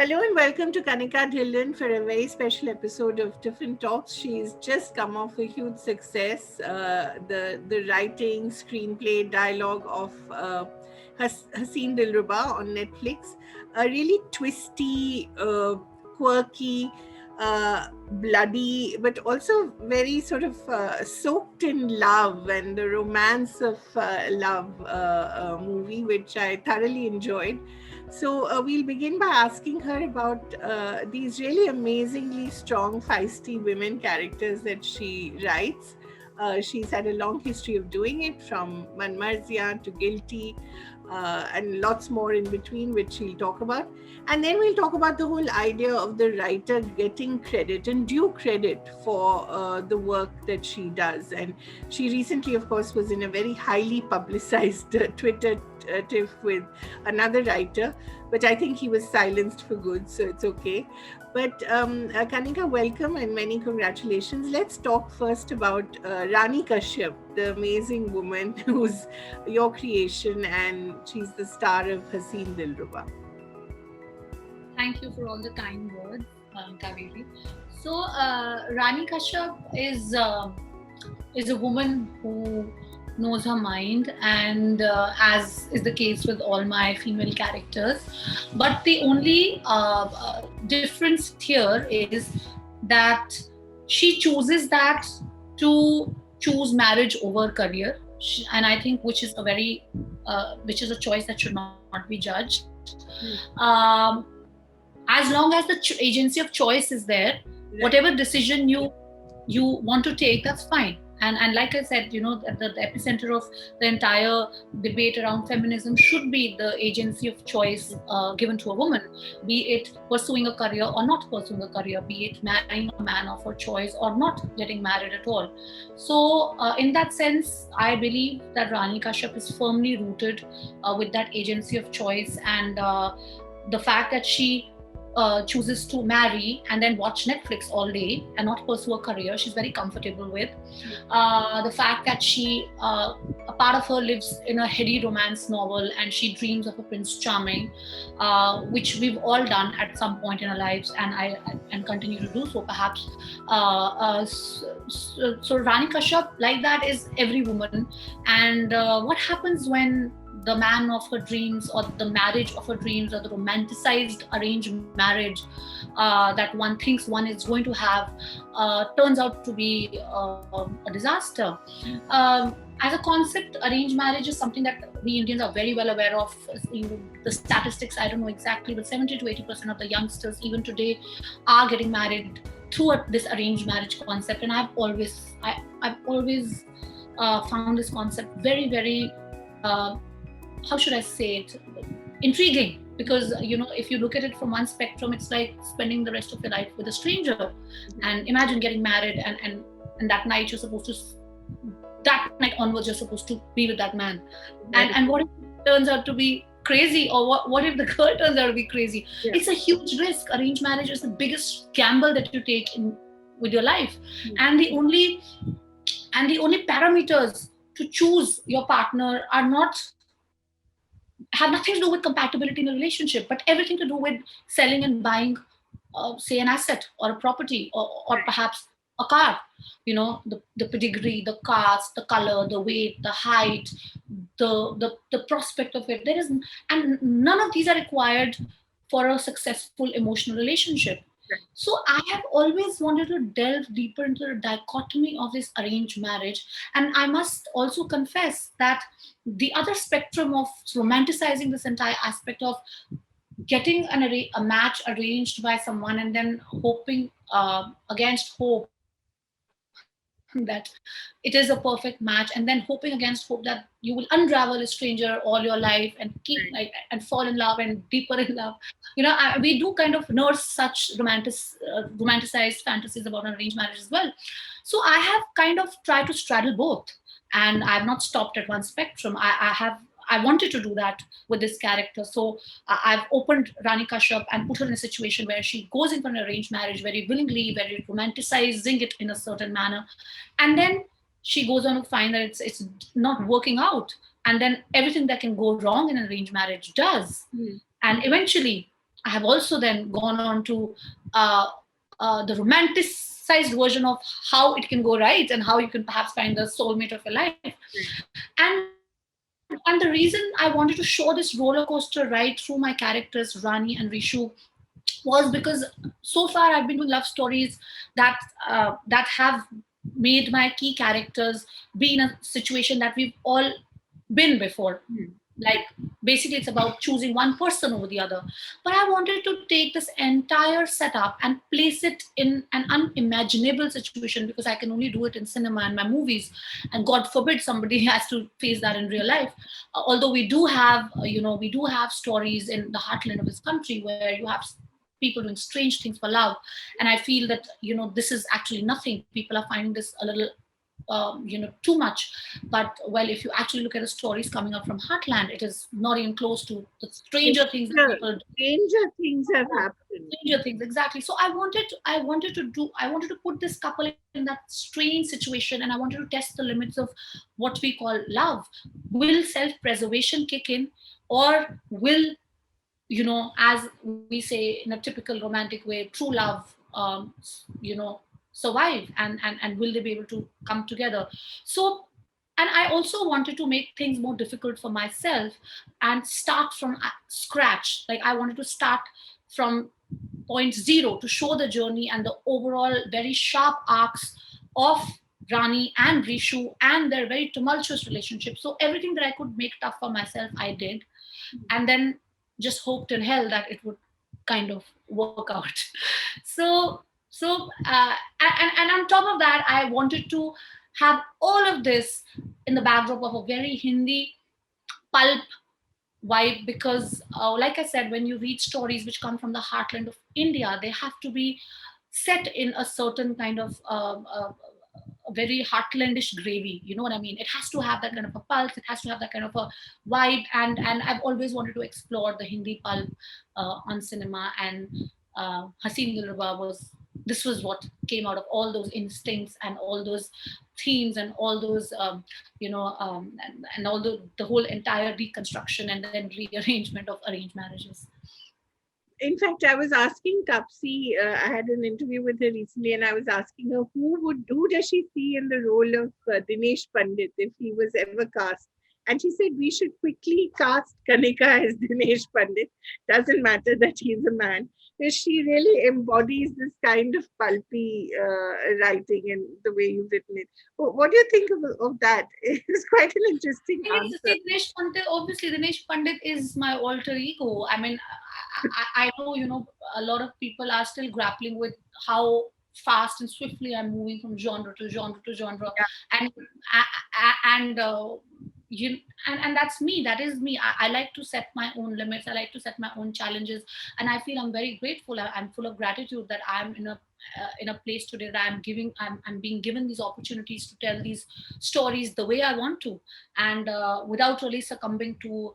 Hello and welcome to Kanika Dhillon for a very special episode of Tiffin Talks. She's just come off a huge success. The writing, screenplay, dialogue of Haseen Dillruba on Netflix. A really twisty, quirky, bloody, but also very sort of soaked in love and the romance of love movie, which I thoroughly enjoyed. So we'll begin by asking her about these really amazingly strong, feisty women characters that she writes. She's had a long history of doing it, from Manmarzia to Guilty, and lots more in between, which she'll talk about. And then we'll talk about the whole idea of the writer getting credit and due credit for the work that she does. And she recently, of course, was in a very highly publicized Twitter tiff with another writer, but I think he was silenced for good, so it's okay. But Kanika, welcome and many congratulations. Let's talk first about Rani Kashyap, the amazing woman who's your creation, and she's the star of Haseen Dillruba. Thank you for all the kind words, Kaveri. So, Rani Kashyap is a woman who knows her mind, and as is the case with all my female characters. But the only difference here is that she chooses that to choose marriage over career, and I think which is a choice that should not be judged. As long as the agency of choice is there, whatever decision you want to take, that's fine. And like I said, the epicenter of the entire debate around feminism should be the agency of choice given to a woman, be it pursuing a career or not pursuing a career, be it marrying a man of her choice or not getting married at all. So in that sense, I believe that Rani Kashyap is firmly rooted with that agency of choice, and the fact that she chooses to marry and then watch Netflix all day and not pursue a career, she's very comfortable with. The fact that a part of her lives in a heady romance novel and she dreams of a Prince Charming, which we've all done at some point in our lives, and continue to do so perhaps. So Rani Kashyap, like that, is every woman. And what happens when the man of her dreams, or the marriage of her dreams, or the romanticized arranged marriage that one thinks one is going to have turns out to be a disaster. As a concept, arranged marriage is something that we Indians are very well aware of. The statistics, I don't know exactly, but 70 to 80% of the youngsters even today are getting married through this arranged marriage concept. And I've always found this concept very, very how should I say it, intriguing, because if you look at it from one spectrum, it's like spending the rest of your life with a stranger. And imagine getting married, and that night onwards you're supposed to be with that man. And what if it turns out to be crazy, or what if the girl turns out to be crazy? Yeah. It's a huge risk. Arranged marriage is the biggest gamble that you take with your life. And the only parameters to choose your partner have nothing to do with compatibility in a relationship, but everything to do with selling and buying, say, an asset or a property, or perhaps a car. The pedigree, the caste, the color, the weight, the height, the prospect of it. And none of these are required for a successful emotional relationship. So I have always wanted to delve deeper into the dichotomy of this arranged marriage. And I must also confess that the other spectrum of romanticizing this entire aspect of getting a match arranged by someone and then hoping against hope that it is a perfect match, and then hoping against hope that you will unravel a stranger all your life and and fall in love and deeper in love. We do kind of nurse such romanticized fantasies about an arranged marriage as well. So I have kind of tried to straddle both, and I've not stopped at one spectrum. I wanted to do that with this character. So I've opened Rani Kashyap and put her in a situation where she goes into an arranged marriage very willingly, very romanticizing it in a certain manner. And then she goes on to find that it's not working out. And then everything that can go wrong in an arranged marriage does. And eventually I have also then gone on to uh, the romanticized version of how it can go right and how you can perhaps find the soulmate of your life. And the reason I wanted to show this roller coaster right through my characters Rani and Rishu was because so far I've been doing love stories that that have made my key characters be in a situation that we've all been before. Like basically, it's about choosing one person over the other. But I wanted to take this entire setup and place it in an unimaginable situation because I can only do it in cinema and my movies, and God forbid somebody has to face that in real life. Although we do have, we do have stories in the heartland of this country where you have people doing strange things for love, and I feel that this is actually nothing. People are finding this a little too much. But well, if you actually look at the stories coming up from heartland, it is not even close to the stranger things that people do. Stranger things have happened. Stranger things, exactly. So I wanted to put this couple in that strange situation, and I wanted to test the limits of what we call love. Will self-preservation kick in, or will, as we say in a typical romantic way, true love, survive, and will they be able to come together? So, and I also wanted to make things more difficult for myself and start from scratch. Like I wanted to start from point zero to show the journey and the overall very sharp arcs of Rani and Rishu and their very tumultuous relationship. So everything that I could make tough for myself, I did, and then just hoped in hell that it would kind of work out. So, and on top of that, I wanted to have all of this in the backdrop of a very Hindi pulp vibe because, like I said, when you read stories which come from the heartland of India, they have to be set in a certain kind of a very heartlandish gravy. You know what I mean? It has to have that kind of a pulse. It has to have that kind of a vibe. And I've always wanted to explore the Hindi pulp on cinema. And Haseen Dillruba was this was what came out of all those instincts and all those themes and all those and all the whole entire reconstruction and then rearrangement of arranged marriages. In fact, I was asking Taapsee, I had an interview with her recently, and I was asking her who does she see in the role of Dinesh Pandit if he was ever cast. And she said we should quickly cast Kanika as Dinesh Pandit. Doesn't matter that he's a man. Because she really embodies this kind of pulpy writing and the way you've written it. What do you think of that? It's quite an interesting Yes, answer. see, Dinesh Pandit, obviously, Dinesh Pandit is my alter ego. I mean, I know, a lot of people are still grappling with how fast and swiftly I'm moving from genre to genre to genre. And, and, you, and that's me. That is me. I like to set my own limits. I like to set my own challenges. And I feel I'm very grateful. I'm full of gratitude that I'm in a place today that I'm being given these opportunities to tell these stories the way I want to, and without really succumbing to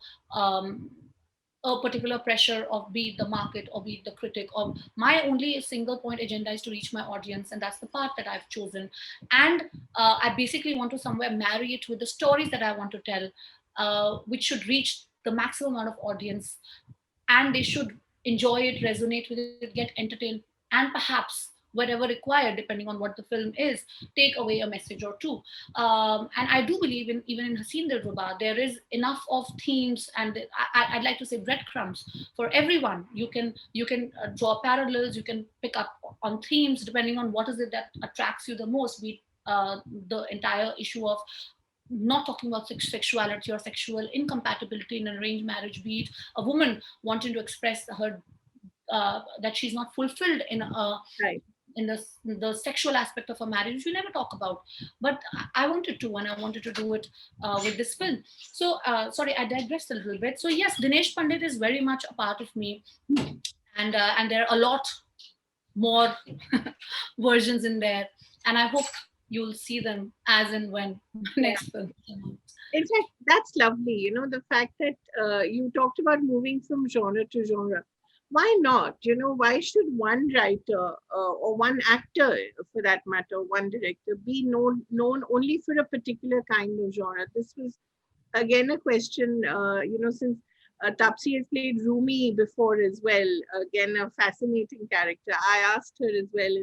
a particular pressure of be it the market or be it the critic, or my only single point agenda is to reach my audience, and that's the path that I've chosen. And I basically want to somewhere marry it with the stories that I want to tell, which should reach the maximum amount of audience, and they should enjoy it, resonate with it, get entertained, and perhaps whatever required, depending on what the film is, take away a message or two. And I do believe in even in Haseen Dillruba, there is enough of themes, and I'd like to say breadcrumbs for everyone. You can draw parallels, you can pick up on themes depending on what is it that attracts you the most. Be it, the entire issue of not talking about sexuality or sexual incompatibility in an arranged marriage, be it a woman wanting to express her that she's not fulfilled Right. in the sexual aspect of a marriage, which we never talk about. But I wanted to, and I wanted to do it with this film. So, sorry, I digressed a little bit. So, yes, Dinesh Pandit is very much a part of me, and there are a lot more versions in there, and I hope you'll see them as and when Yeah. next film comes out. In fact, that's lovely. The fact that you talked about moving from genre to genre. Why not? Why should one writer or one actor, for that matter, one director, be known only for a particular kind of genre? This was again a question. Since Taapsee has played Rumi before as well. Again, a fascinating character. I asked her as well,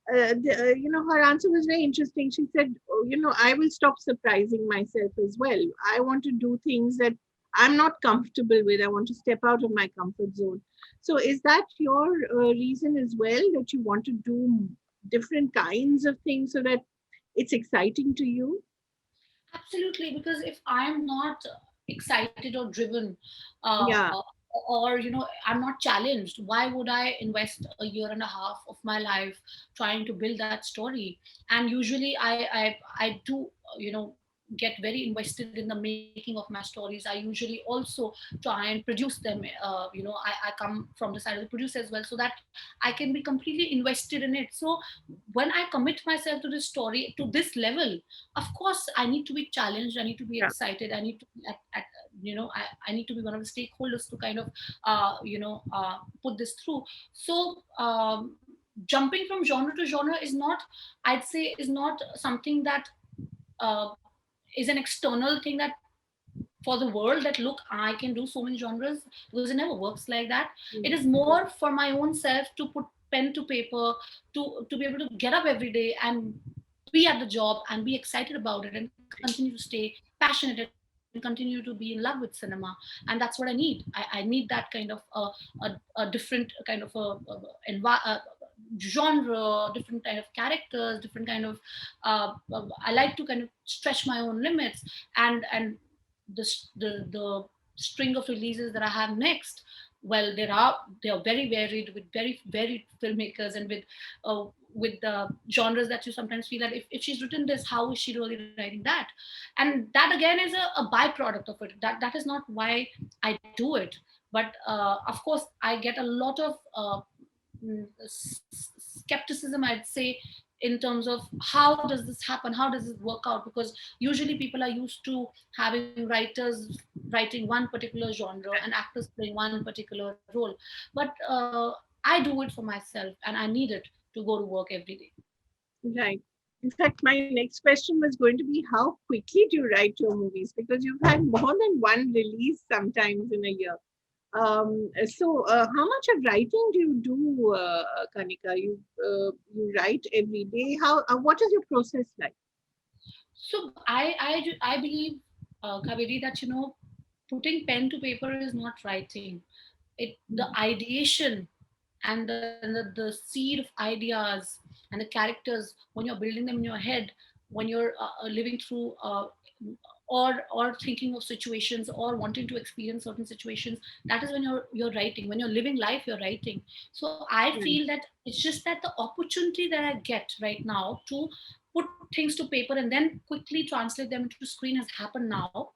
and her answer was very interesting. She said, oh, I will stop surprising myself as well. I want to do things that I'm not comfortable with. I want to step out of my comfort zone. So, is that your reason as well, that you want to do different kinds of things so that it's exciting to you? Absolutely, because if I'm not excited or driven, uh, Yeah, or I'm not challenged, why would I invest a year and a half of my life trying to build that story? And usually, I do get very invested in the making of my stories. I usually also try and produce them. I come from the side of the producer as well, so that I can be completely invested in it. So when I commit myself to this story to this level, of course I need to be challenged, I need to be yeah, excited, I need to be I need to be one of the stakeholders to kind of put this through. So jumping from genre to genre is not, I'd say, is not something that uh, is an external thing that for the world, that look, I can do so many genres, because it never works like that. It mm, is more for my own self to put pen to paper, to be able to get up every day and be at the job and be excited about it and continue to stay passionate and continue to be in love with cinema. And that's what I need. I need that kind of a different kind of genre, different kind of characters, different kind of I like to kind of stretch my own limits. And the string of releases that I have next, well, they are very varied, with very varied filmmakers, and with the genres that you sometimes feel that if she's written this, how is she really writing that? And that again is a byproduct of it. That is not why I do it. But of course I get a lot of skepticism, I'd say, in terms of how does this happen, how does it work out, because usually people are used to having writers writing one particular genre and actors playing one particular role. But I do it for myself, and I need it to go to work every day. right. In fact, my next question was going to be, how quickly do you write your movies? Because you've had more than one release sometimes in a year. How much of writing do you do, Kanika? You write every day. How? What is your process like? So I believe, Kaveri, that putting pen to paper is not writing. It The Mm, ideation and the seed of ideas and the characters, when you're building them in your head, when you're living through or thinking of situations or wanting to experience certain situations, that is when you're writing. When you're living life, you're writing. So I feel right. that it's just that the opportunity that I get right now to put things to paper and then quickly translate them into screen has happened now.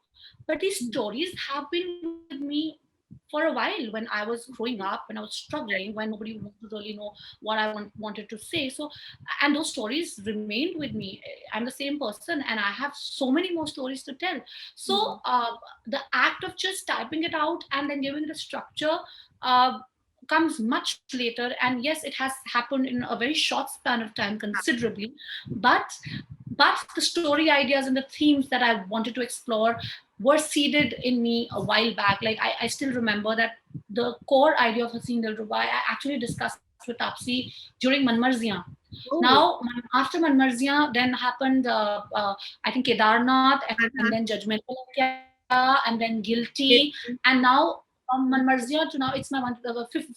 But these Mm, stories have been with me for a while, when I was growing up, when I was struggling, when nobody wanted to really know what I wanted to say. So, and those stories remained with me. I'm the same person, and I have so many more stories to tell. So, mm, the act of just typing it out and then giving it a structure uh, comes much later. And yes, it has happened in a very short span of time, considerably. But the story ideas and the themes that I wanted to explore were seeded in me a while back. Like I still remember that the core idea of Haseen Dillruba I actually discussed with Taapsee during Manmarziyan. oh, Now, after Manmarziyan, then happened, I think, Kedarnath, and then uh-huh. Judgment, and then Guilty, and Yes, now from Manmarziyan to now, it's my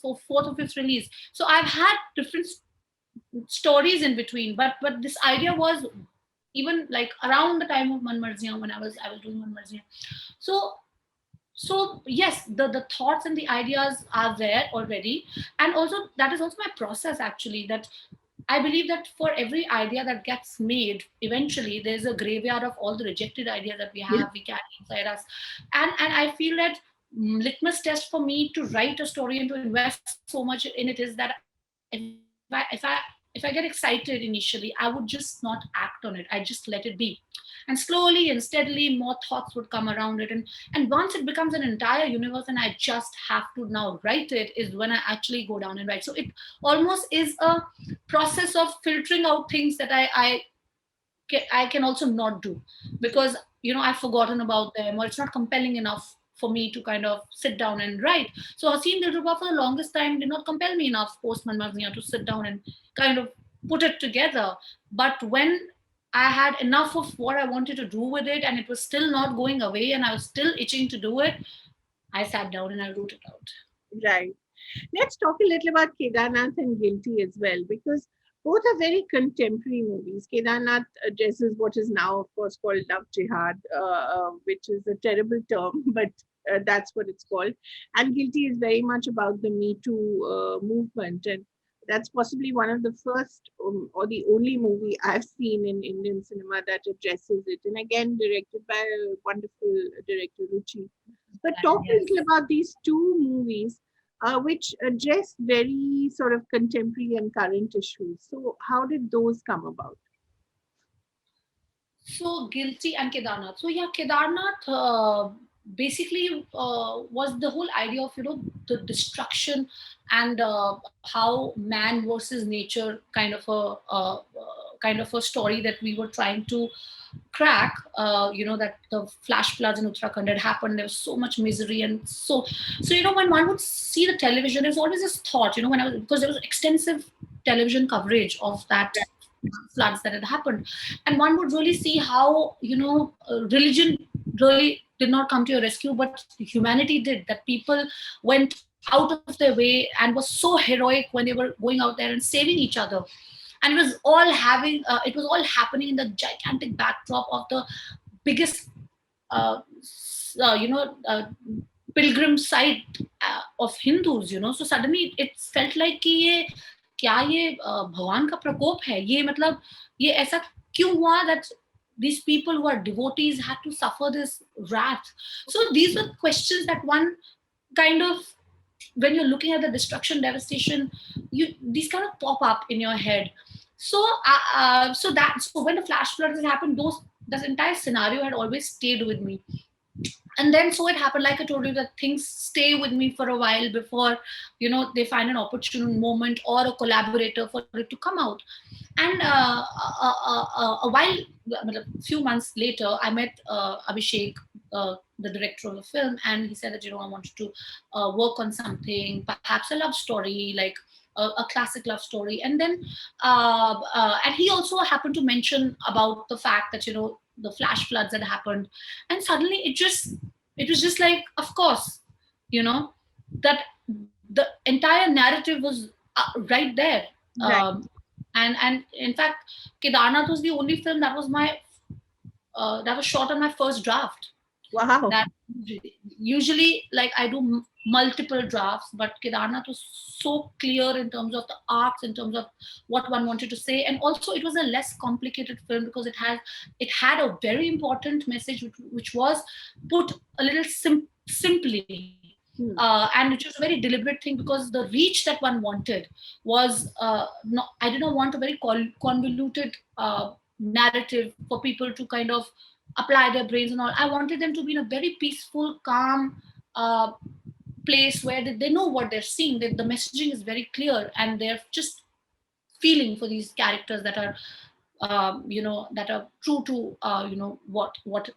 fourth or fifth release. So I've had different stories in between, but this idea was even like around the time of Manmarziyan, when I was doing Manmarziyan. So yes, the thoughts and the ideas are there already. And also that is also my process, actually, that I believe that for every idea that gets made, eventually there's a graveyard of all the rejected ideas that yes, we carry inside us. And I feel that litmus test for me to write a story and to invest so much in it is that if I get excited initially, I would just not act on it. I just let it be. And slowly and steadily more thoughts would come around it. And once it becomes an entire universe and I just have to now write it, is when I actually go down and write. So it almost is a process of filtering out things that I can also not do, because I've forgotten about them, or it's not compelling enough for me to kind of sit down and write. So Haseen Dillruba for the longest time did not compel me enough post Manmaznia to sit down and kind of put it together. But when I had enough of what I wanted to do with it and it was still not going away and I was still itching to do it, I sat down and I wrote it out. Right. Let's talk a little about Kedarnath and Guilty as well, because both are very contemporary movies. Kedarnath addresses what is now, of course, called love jihad, which is a terrible term, but that's what it's called. And Guilty is very much about the Me Too movement. And that's possibly one of the first or the only movie I've seen in Indian cinema that addresses it. And again, directed by a wonderful director, Ruchi. But talk a Yes. little about these two movies, which address very sort of contemporary and current issues. So, how did those come about? So Guilty and Kedarnath. So yeah, Kedarnath basically was the whole idea of the destruction and how man versus nature kind of a story that we were trying to crack. That the flash floods in Uttarakhand had happened. There was so much misery, and so when one would see the television, there's always this thought, when I was because there was extensive television coverage of that floods that had happened, and one would really see how religion really did not come to your rescue, but humanity did. That people went out of their way and was so heroic when they were going out there and saving each other, and it was all happening in the gigantic backdrop of the biggest uh, pilgrim site of Hindus. So suddenly it felt like कि ये क्या ये भगवान का प्रकोप है, ये मतलब ये ऐसा क्यों हुआ that these people who are devotees had to suffer this wrath. So these were questions that one kind of, when you're looking at the destruction, devastation, these kind of pop up in your head. So when the flash floods happened, this entire scenario had always stayed with me. And then so it happened, like I told you, that things stay with me for a while before they find an opportune moment or a collaborator for it to come out. And a while, a few months later, I met Abhishek, the director of the film, and he said that I wanted to work on something, perhaps a love story, like a classic love story. And then and he also happened to mention about the fact that the flash floods had happened, and suddenly it was just like, of course, that the entire narrative was right there. Right. And in fact, Kedarnath was the only film that was shot on my first draft. Wow. That usually, like, I do multiple drafts, but Kedarnath was so clear in terms of the arcs, in terms of what one wanted to say, and also it was a less complicated film because it had a very important message, which was put a little simply. Hmm. And which was a very deliberate thing, because the reach that one wanted was not. I did not want a very convoluted narrative for people to kind of apply their brains and all. I wanted them to be in a very peaceful, calm place where they know what they're seeing. That the messaging is very clear, and they're just feeling for these characters that are, that are true to what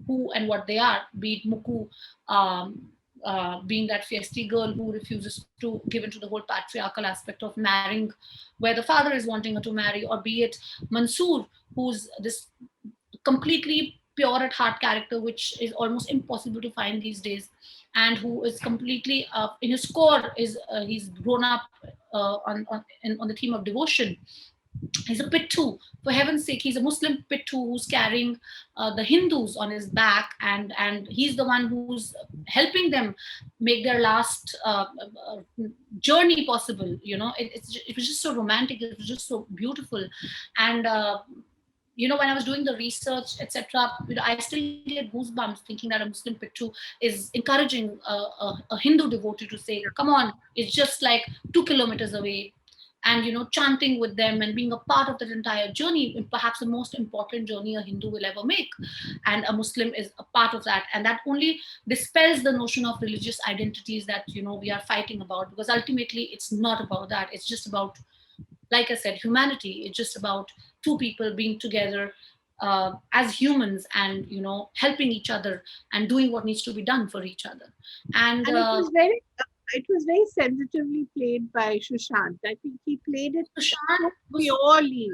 who and what they are. Be it Muku, being that feisty girl who refuses to give into the whole patriarchal aspect of marrying where the father is wanting her to marry, or be it Mansoor, who's this completely pure at heart character, which is almost impossible to find these days, and who is completely in his core is he's grown up on the theme of devotion. He's a pittu, for heaven's sake. He's a Muslim pittu who's carrying the Hindus on his back, and he's the one who's helping them make their last journey possible. It was just so romantic, it was just so beautiful. And when I was doing the research, etc., I still get goosebumps thinking that a Muslim pittu is encouraging a Hindu devotee to say, "Come on, it's just like 2 kilometers away," and chanting with them and being a part of that entire journey, perhaps the most important journey a Hindu will ever make, and a Muslim is a part of that. And that only dispels the notion of religious identities that we are fighting about, because ultimately it's not about that. It's just about, like I said, humanity. It's just about two people being together, as humans, and helping each other and doing what needs to be done for each other. And And it was very sensitively played by Sushant. I think he played it Sushant so was purely,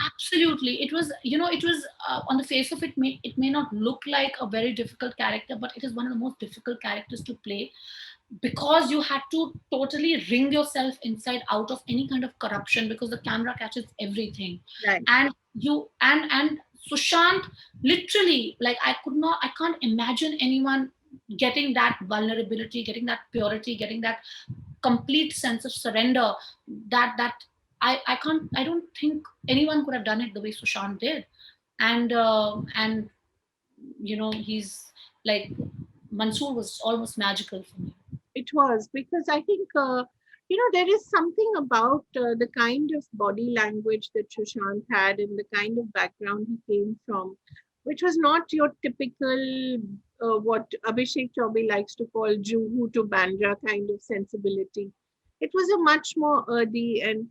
absolutely, it was, it was, on the face of it, may not look like a very difficult character, but it is one of the most difficult characters to play, because you had to totally wring yourself inside out of any kind of corruption, because the camera catches everything. Right. And and Sushant, literally, like, I can't imagine anyone getting that vulnerability, getting that purity, getting that complete sense of surrender, that I don't think anyone could have done it the way Sushant did. And he's like, Mansoor was almost magical for me. It was because I think, there is something about the kind of body language that Sushant had and the kind of background he came from, which was not your typical, what Abhishek Chaubey likes to call Juhu to Bandra kind of sensibility. It was a much more earthy and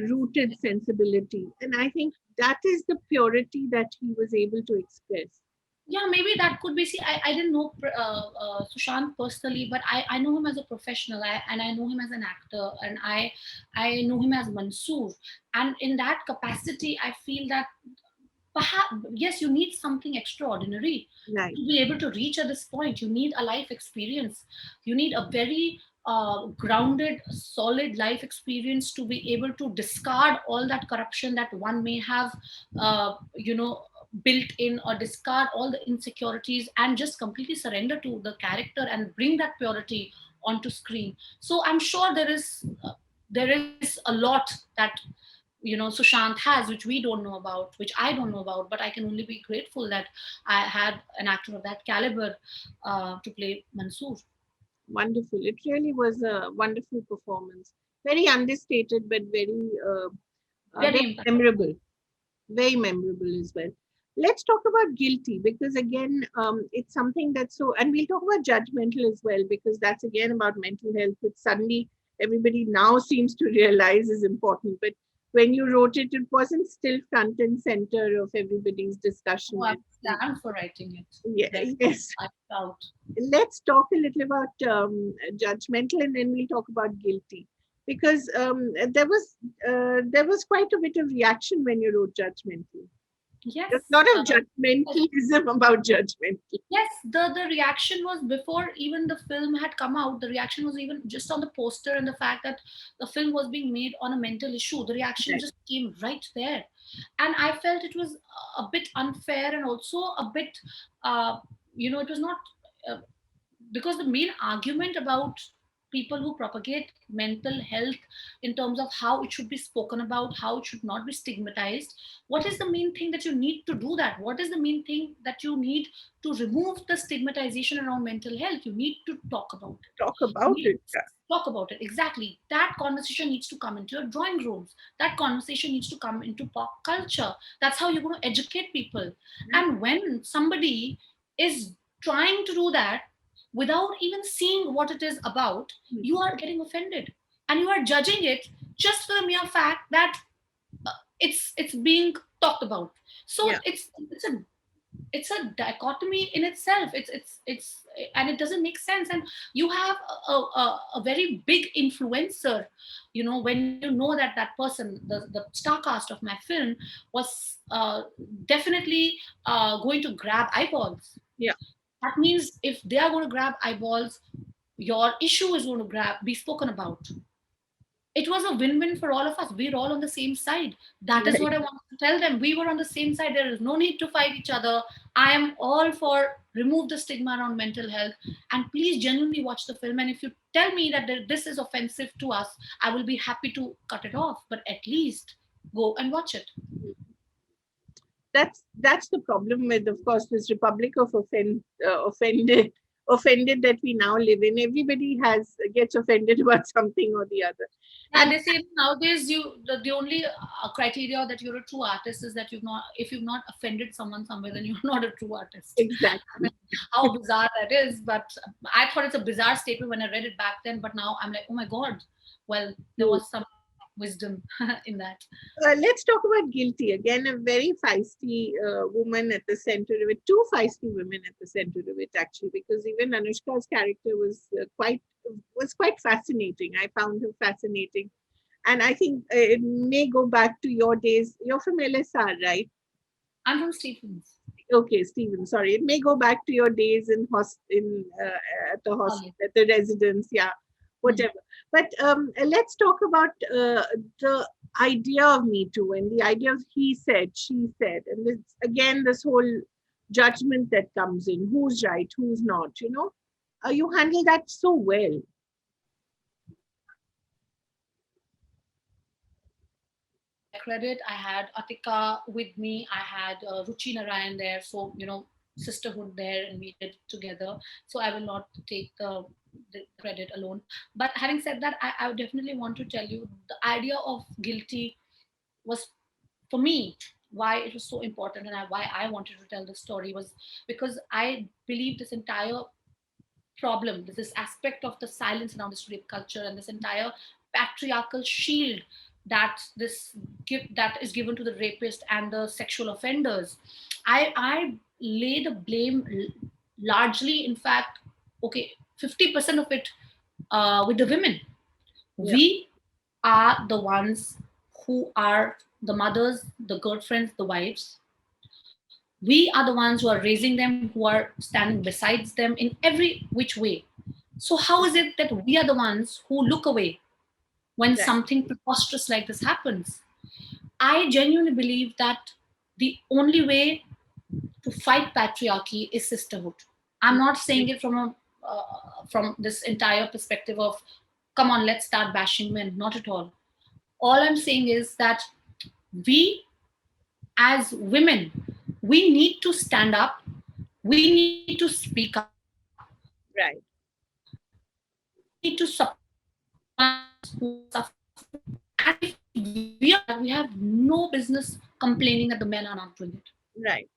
rooted sensibility. And I think that is the purity that he was able to express. Yeah, maybe that could be. See, I didn't know Sushant personally, but I know him as a professional, and I know him as an actor, and I know him as Mansoor. And in that capacity, I feel that perhaps, yes, you need something extraordinary Right. to be able to reach at this point. You need a life experience. You need a very grounded, solid life experience to be able to discard all that corruption that one may have, built in, or discard all the insecurities and just completely surrender to the character and bring that purity onto screen. So I'm sure there is a lot that Sushant has, which we don't know about, which I don't know about, but I can only be grateful that I had an actor of that caliber to play Mansoor. Wonderful. It really was a wonderful performance. Very understated, but very Very impactful. memorable. Very memorable as well. Let's talk about guilty because again, it's something that's so, and we'll talk about judgmental as well because that's again about mental health, which suddenly everybody now seems to realize is important. But when you wrote it, it wasn't still front and center of everybody's Oh, discussion. I'm glad for writing it. Yeah, Definitely, yes. I'm proud. Let's talk a little about judgmental and then we'll talk about guilty because there was quite a bit of reaction when you wrote judgmental. There's a Yes. lot of judgmentalism about judgmental. Yes, the reaction was, before even the film had come out, the reaction was even just on the poster, and the fact that the film was being made on a mental issue, the reaction Right. just came right there. And I felt it was a bit unfair, and also a bit, it was not, uh, because the main argument about people who propagate mental health in terms of how it should be spoken about, how it should not be stigmatized, what is the main thing that you need to do that? What is the main thing that you need to remove the stigmatization around mental health? You need to talk about it. Talk You about need it. to talk about it. Exactly. That conversation needs to come into your drawing rooms. That conversation needs to come into pop culture. That's how you're going to educate people. Yeah. And when somebody is trying to do that without even seeing what it is about, you Mhm. are getting offended, and you are judging it just for the mere fact that it's being talked about. So Yeah. it's a dichotomy in itself. It's and it doesn't make sense. And you have a very big influencer, when you know that that person, the star cast of my film, was definitely going to grab eyeballs. Yeah. That means if they are going to grab eyeballs, your issue is going to be spoken about. It was a win-win for all of us. We're all on the same side. That is Right. what I want to tell them. We were on the same side. There is no need to fight each other. I am all for remove the stigma around mental health, and please genuinely watch the film. And if you tell me that this is offensive to us, I will be happy to cut it off, but at least go and watch it. That's the problem with, of course, this republic of offended that we now live in. Everybody has gets offended about something or the other, Yeah, and they say nowadays the only criteria that you're a true artist is that if you've not offended someone somewhere, then you're not a true artist. exactly. How bizarre that is, but I thought it's a bizarre statement when I read it back then, but now I'm like, oh my god, well, there True. was some. wisdom in that. Let's talk about Guilty. Again, a very feisty woman at the center of it. Two feisty women at the center of it, actually, because even Anushka's character was quite fascinating. I found her fascinating, and I think it may go back to your days. You're from LSR, right? I'm from Stephens Okay, Stephen. Sorry, it may go back to your days in at the College. at the residence, yeah, Hmm. whatever. But let's talk about the idea of Me Too and the idea of he said, she said, and again this whole judgment that comes in: who's right, who's not. You handle that so well. To their credit, I had Atika with me. I had Ruchi Narayan there. So, sisterhood there, and we did it together. So I will not take the credit alone. But having said that, I would definitely want to tell you the idea of guilty was, for me, why it was so important, and why I wanted to tell the story was because I believe this entire problem, this aspect of the silence around this rape culture and this entire patriarchal shield that that is given to the rapist and the sexual offenders. I lay the blame largely, in fact, okay, 50% of it with the women. Yeah, We are the ones who are the mothers, the girlfriends, the wives. We are the ones who are raising them, who are standing besides them in every which way. So, how is it that we are the ones who look away when right. something preposterous like this happens? I genuinely believe that the only way to fight patriarchy is sisterhood. I'm not saying it from this entire perspective of, come on, let's start bashing men. Not at all. All I'm saying is that we, as women, we need to stand up, we need to speak up, we need to Right. support the ones who are suffering. And if we are doing that, we have no business complaining that the men are not doing it. Right.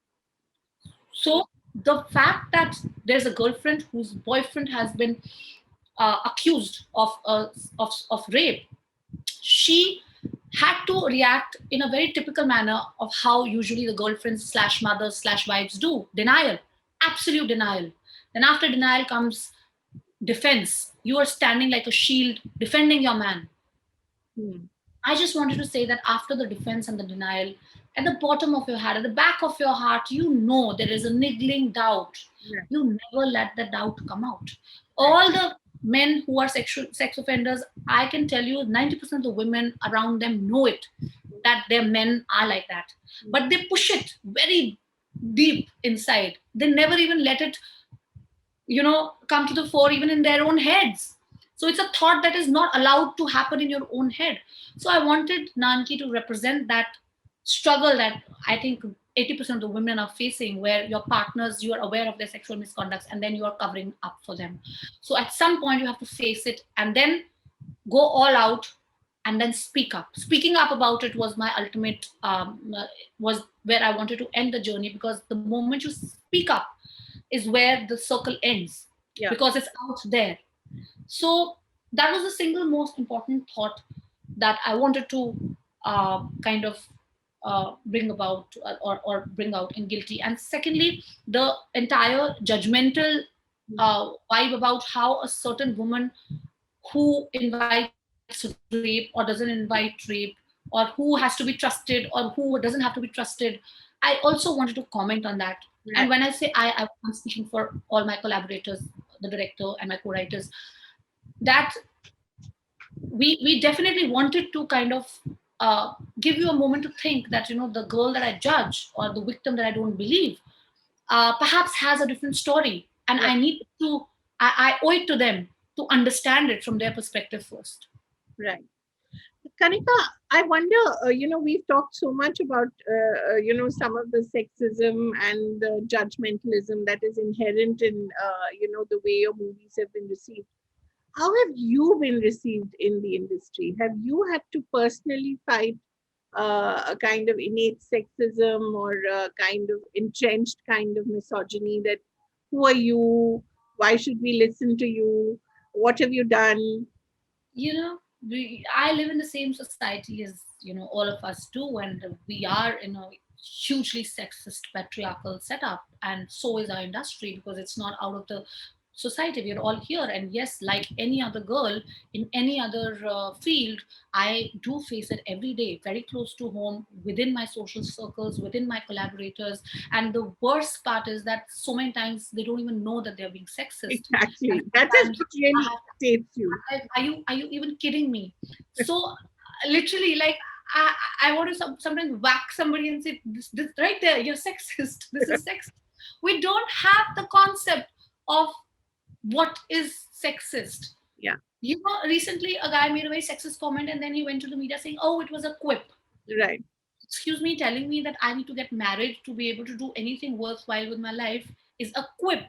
So the fact that there's a girlfriend whose boyfriend has been accused of rape, she had to react in a very typical manner of how usually the girlfriends slash mothers slash wives do: denial, absolute denial. Then after denial comes defense. You are standing like a shield defending your man. Hmm. I just wanted to say that after the defense and the denial, at the bottom of your heart, at the back of your heart, you know there is a niggling doubt. Right. You never let the doubt come out. Right. All the men who are sex offenders, I can tell you 90% of the women around them know it, that their men are like that. Hmm. But they push it very deep inside. They never even let it come to the fore even in their own heads. So it's a thought that is not allowed to happen in your own head. So I wanted Nanki to represent that struggle that I think 80% of the women are facing, where your partners, you are aware of their sexual misconducts and then you are covering up for them. So at some point you have to face it and then go all out and then speak up. Speaking up about it was my ultimate was where I wanted to end the journey, because the moment you speak up is where the circle ends, Yeah. because it's out there. So that was the single most important thought that I wanted to kind of bring about, or bring out in Guilty. And secondly, the entire judgmental vibe about how a certain woman who invites rape or doesn't invite rape, or who has to be trusted or who doesn't have to be trusted. I also wanted to comment on that. And when I say I'm speaking for all my collaborators, the director and my co-writers, that we definitely wanted to kind of give you a moment to think that the girl that I judge or the victim that I don't believe perhaps has a different story, and Right. I need to I owe it to them to understand it from their perspective first. Right. Kanika, I wonder, we've talked so much about, some of the sexism and the judgmentalism that is inherent in, the way your movies have been received. How have you been received in the industry? Have you had to personally fight a kind of innate sexism or a kind of entrenched kind of misogyny that who are you? Why should we listen to you? What have you done? I live in the same society as all of us do, and we are in a hugely sexist patriarchal setup, and so is our industry, because it's not out of the society. We are all here, and yes, like any other girl in any other field, I do face it every day, very close to home, within my social circles, within my collaborators. And the worst part is that so many times they don't even know that they're being sexist, and Exactly. That is sometimes what really I have, irritates you. are you even kidding me? So literally, like, I, I want to sometimes whack somebody and say, this right there, you're sexist. This is sexist. We don't have the concept of what is sexist. Yeah. Recently a guy made a very sexist comment, and then he went to the media saying, oh, it was a quip. Right. Excuse me, telling me that I need to get married to be able to do anything worthwhile with my life is a quip.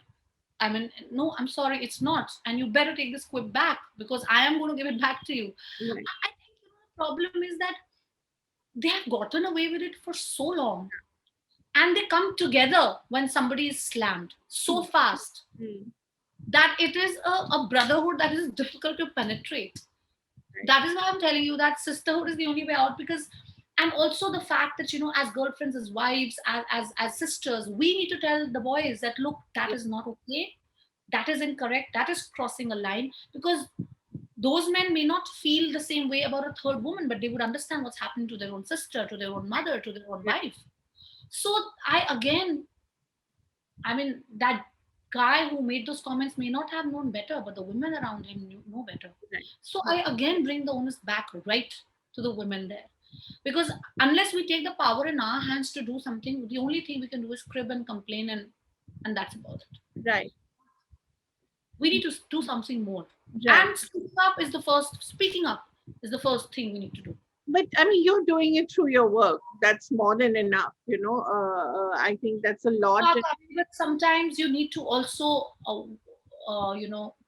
I mean, no, I'm sorry, it's not. And you better take this quip back, because I am going to give it back to you. Right. I think the problem is that they have gotten away with it for so long, and they come together when somebody is slammed so fast Mm. that it is a brotherhood that is difficult to penetrate. Right. That is why I'm telling you that sisterhood is the only way out. Because, and also the fact that, as girlfriends, as wives, as sisters, we need to tell the boys that, look, that Yeah. is not okay, that is incorrect, that is crossing a line. Because those men may not feel the same way about a third woman, but they would understand what's happening to their own sister, to their own mother, to their own Right. wife. So I mean, that guy who made those comments may not have known better, but the women around him know better. Right. So Right. I again bring the onus back right to the women there. Because unless we take the power in our hands to do something, the only thing we can do is crib and complain, and that's about it. Right. We need to do something more. Right. And speaking up is the first thing we need to do. But I mean, you're doing it through your work. That's more than enough. I think that's a lot. But sometimes you need to also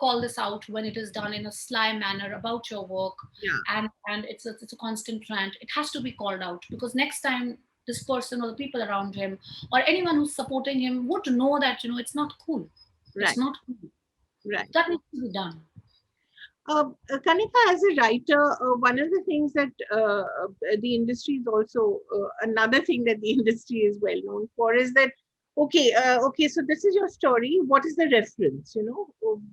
call this out when it is done in a sly manner about your work. Yeah. And it's a constant rant. It has to be called out, because next time this person or the people around him or anyone who's supporting him would know that it's not cool. It's Right. not cool. Right. That needs to be done. Kanika, as a writer, one of the things that the industry is also another thing that the industry is well known for is that okay, so this is your story. What is the reference?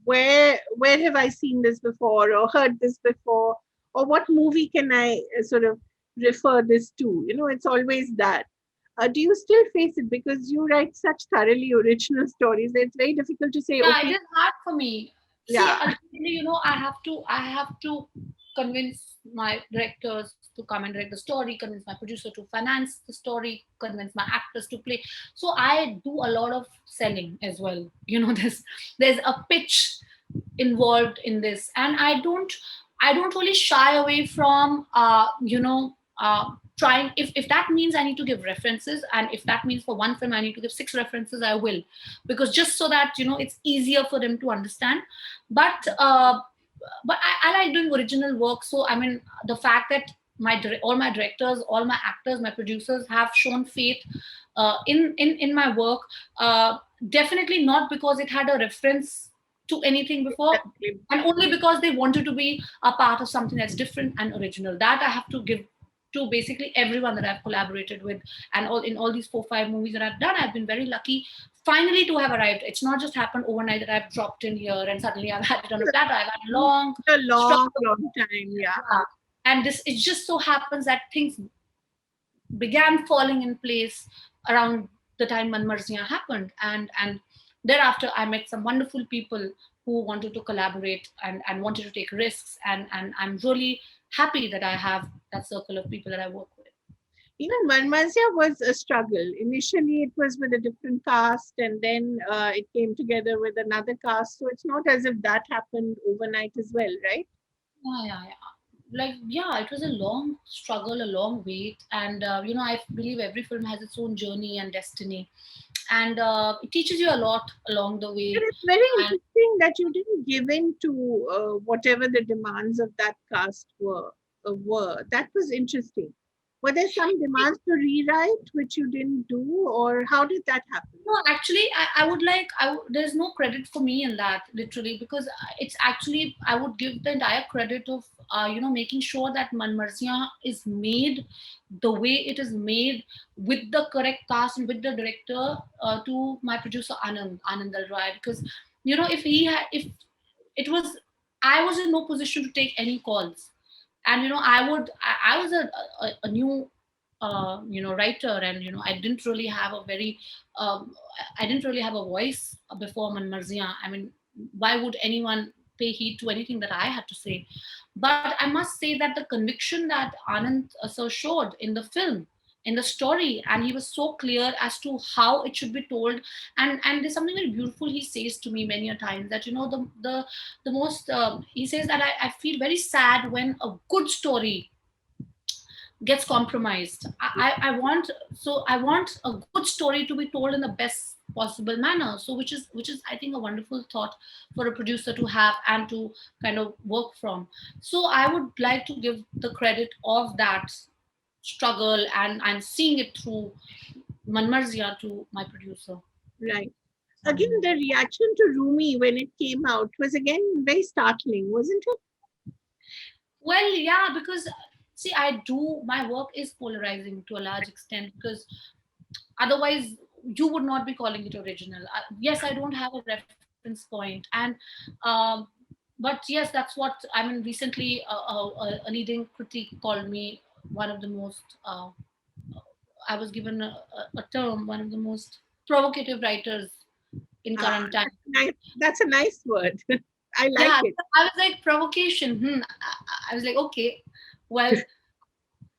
Where have I seen this before or heard this before, or what movie can I sort of refer this to? It's always that. Do you still face it because you write such thoroughly original stories that it's very difficult to say, Yeah, it okay, is hard for me. See, yeah, ultimately, I have to convince my directors to come and direct the story, convince my producer to finance the story, convince my actors to play. So I do a lot of selling as well. There's a pitch involved in this, and I don't really shy away from trying. If that means I need to give references, and if that means for one film I need to give 6 references, I will, because just so that it's easier for them to understand. But I like doing original work. So I mean, the fact that all my directors, all my actors, my producers have shown faith in my work, definitely not because it had a reference to anything before, exactly. and only because they wanted to be a part of something that's different and original. That I have to give to basically everyone that I've collaborated with, and all these 4 5 movies that I've done. I've been very lucky finally to have arrived. It's not just happened overnight that I've dropped in here and suddenly I've had it on a platter. I've had a long A long, struggle. long time. Yeah. Yeah. And this, it just so happens that things began falling in place around the time Manmarziyan happened, and thereafter I met some wonderful people who wanted to collaborate and wanted to take risks, and I'm really happy that I have that circle of people that I work with. Manmasya was a struggle. Initially, it was with a different cast, and then it came together with another cast. So it's not as if that happened overnight as well, right? Yeah. Like, yeah, it was a long struggle, a long wait, and I believe every film has its own journey and destiny, and it teaches you a lot along the But way. it's very And interesting that you didn't give in to whatever the demands of that cast were. That was interesting. Were there some demands to rewrite which you didn't do, or how did that happen? No, actually, I would like, there's no credit for me in that, literally, because it's actually, I would give the entire credit of, making sure that Manmarziya is made the way it is made, with the correct cast and with the director, to my producer Anand Dalroy. Because, if it was, I was in no position to take any calls. And, I was a new, writer, and, I didn't really have a very, um, I didn't really have a voice before Manmarziya. I mean, why would anyone pay heed to anything that I had to say? But I must say that the conviction that Anand sir showed in the film, in the story, and he was so clear as to how it should be told. And there's something very beautiful he says to me many a time, that, the most, he says that I feel very sad when a good story gets compromised. I want a good story to be told in the best possible manner. So which is I think a wonderful thought for a producer to have and to kind of work from. So I would like to give the credit of that struggle and seeing it through Manmarzia to my producer. Right. Again, the reaction to Rumi when it came out was again very startling, wasn't it? Well, yeah, because see, I do, my work is polarizing to a large extent, because otherwise you would not be calling it original. Yes, I don't have a reference point, and um, but yes, that's what I mean. Recently, a leading critic called me one of the most, I was given a term, one of the most provocative writers in Ah, current time. that's nice. That's a nice word. I like Yeah, it. so I was like, provocation. I was like, okay, well,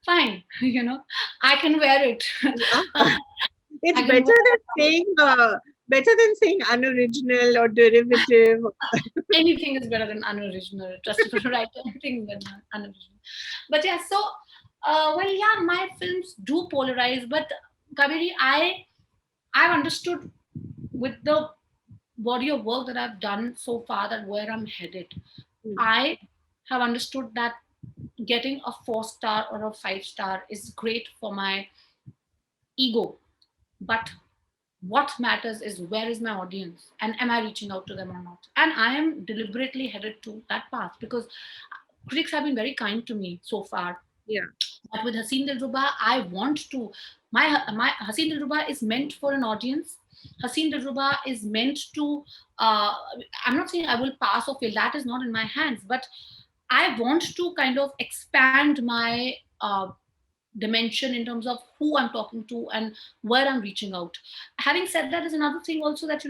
fine. I can wear it. Yeah. It's I can wear better than saying unoriginal or derivative. anything is better than unoriginal. Trust me, right? Anything is better than unoriginal. But yeah, so well, yeah, my films do polarize, but Kaveri, I've understood with the body of work that I've done so far, that where I'm headed. Hmm. I have understood that getting a 4 star or a 5 star is great for my ego, but what matters is, where is my audience, and am I reaching out to them or not? And I am deliberately headed to that path, because critics have been very kind to me so far. Yeah. But with Haseen Dillruba, I want to, my Haseen Dillruba is meant for an audience. Haseen Dillruba is meant to, uh, I'm not saying I will pass or fail, that is not in my hands, but I want to kind of expand my dimension in terms of who I'm talking to and where I'm reaching out. Having said that, is another thing also, that,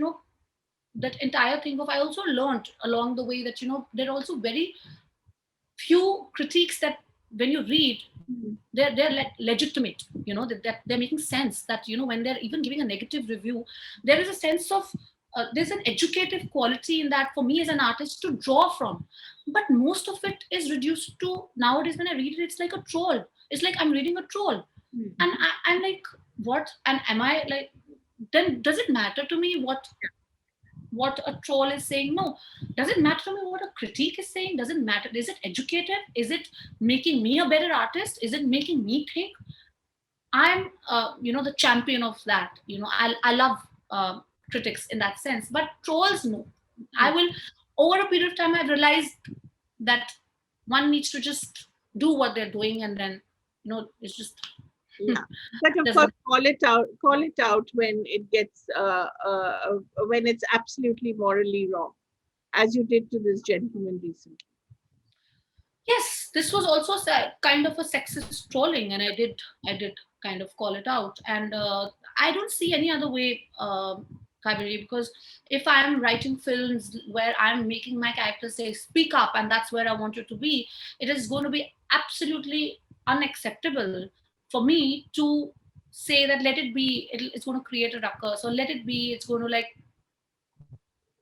that entire thing of, I also learned along the way that, there are also very few critiques that, when you read, Hmm. they're like legitimate, that they're making sense, that, when they're even giving a negative review, there is a sense of, there's an educative quality in that for me as an artist to draw from. But most of it is reduced to, nowadays when I read it, it's like a troll. It's like I'm reading a troll. Hmm. And I'm like, what? And am I like, then does it matter to me what a troll is saying? No. Does it matter to me what a critique is saying? Does it matter? Is it educative? Is it making me a better artist? Is it making me think? I'm, the champion of that. I love critics in that sense, but trolls, no. I Hmm. will, over a period of time, I realized that one needs to just do what they're doing, and then, it's just Yeah. But of course, doesn't. call it out when it gets, when it's absolutely morally wrong, as you did to this gentleman recently. Yes, this was also kind of a sexist trolling, and I did kind of call it out. And I don't see any other way, Kaveri, because if I'm writing films where I'm making my characters say speak up, and that's where I want you to be, it is going to be absolutely unacceptable for me to say that let it be, it's going to create a ruckus, or let it be, it's going to like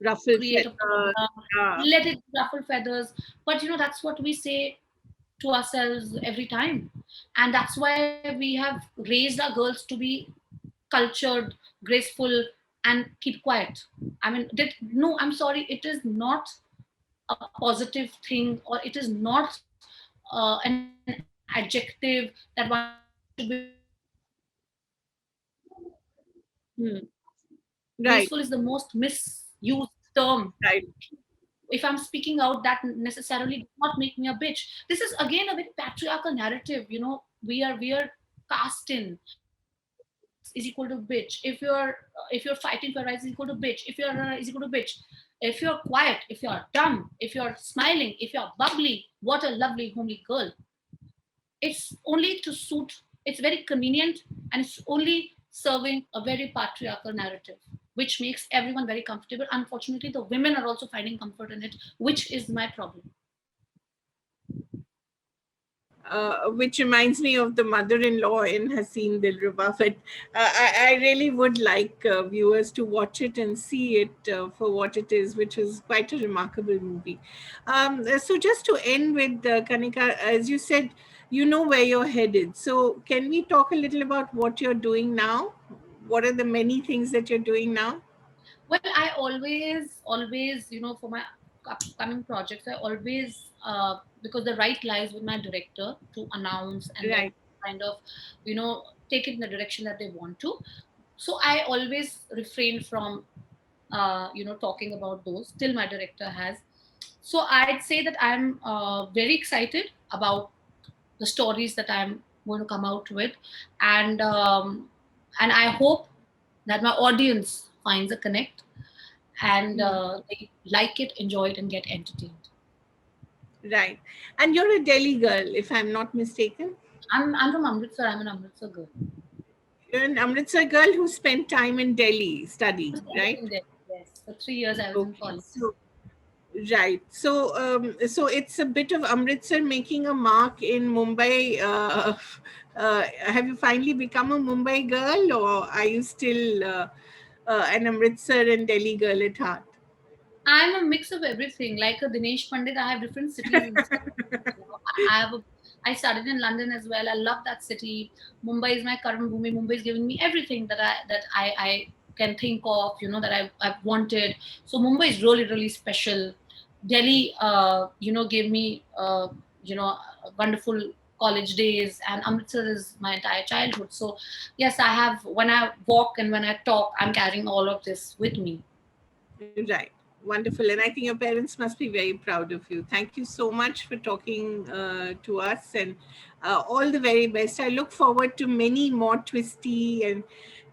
Ruffle create a feather. problem, Yeah. let it ruffle feathers. But that's what we say to ourselves every time. And that's why we have raised our girls to be cultured, graceful, and keep quiet. I mean, no, I'm sorry, it is not a positive thing, or it is not an adjective that one should use Hmm. Right, Graceful is the most misused term. right. If I'm speaking out, that necessarily does not make me a bitch. This is again a very patriarchal narrative. We are cast in. If you're mixed is equal to bitch. If you're fighting for rights is equal to bitch. If you're is equal to bitch. If you're quiet, if you're dumb, if you're smiling, if you're bubbly, what a lovely homely girl. It's only to suit, it's very convenient, and it's only serving a very patriarchal narrative, which makes everyone very comfortable. Unfortunately, the women are also finding comfort in it, which is my problem. Which reminds me of the mother-in-law in Haseen Dillruba. But I really would like viewers to watch it and see it for what it is, which is quite a remarkable movie. So just to end with Kanika, as you said, you know where you're headed. So can we talk a little about what you're doing now? What are the many things that you're doing now? Well, I always, for my upcoming projects, I always, because the right lies with my director to announce and then Right. kind of, take it in the direction that they want to. So I always refrain from, talking about those till my director has. So I'd say that I'm very excited about the stories that I'm going to come out with, and I hope that my audience finds a connect, and Hmm. they like it, enjoy it, and get entertained. Right. And you're a Delhi girl, if I'm not mistaken. I'm from Amritsar. I'm an Amritsar girl. You're an Amritsar girl who spent time in Delhi I studying, studied right? in Delhi. Yes, for 3 years I was in Okay, college. so right. So it's a bit of Amritsar making a mark in Mumbai. Have you finally become a Mumbai girl, or are you still an Amritsar and Delhi girl at heart? I'm a mix of everything. Like a Dinesh Pandit, I have different cities inside. I have a, I studied in London as well. I love that city. Mumbai is my current bhumi. Mumbai is giving me everything that I can think of. That I've wanted. So Mumbai is really really special. Delhi, gave me wonderful college days, and Amritsar is my entire childhood. So yes, I have. When I walk and when I talk, I'm carrying all of this with me. Right. Wonderful. And I think your parents must be very proud of you. Thank you so much for talking to us, and all the very best. I look forward to many more twisty and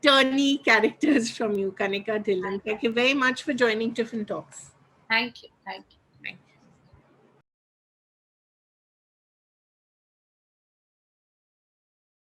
turny characters from you, Kanika Dhillon. Thank you very much for joining Tiffin Talks. Thank you. Thank you.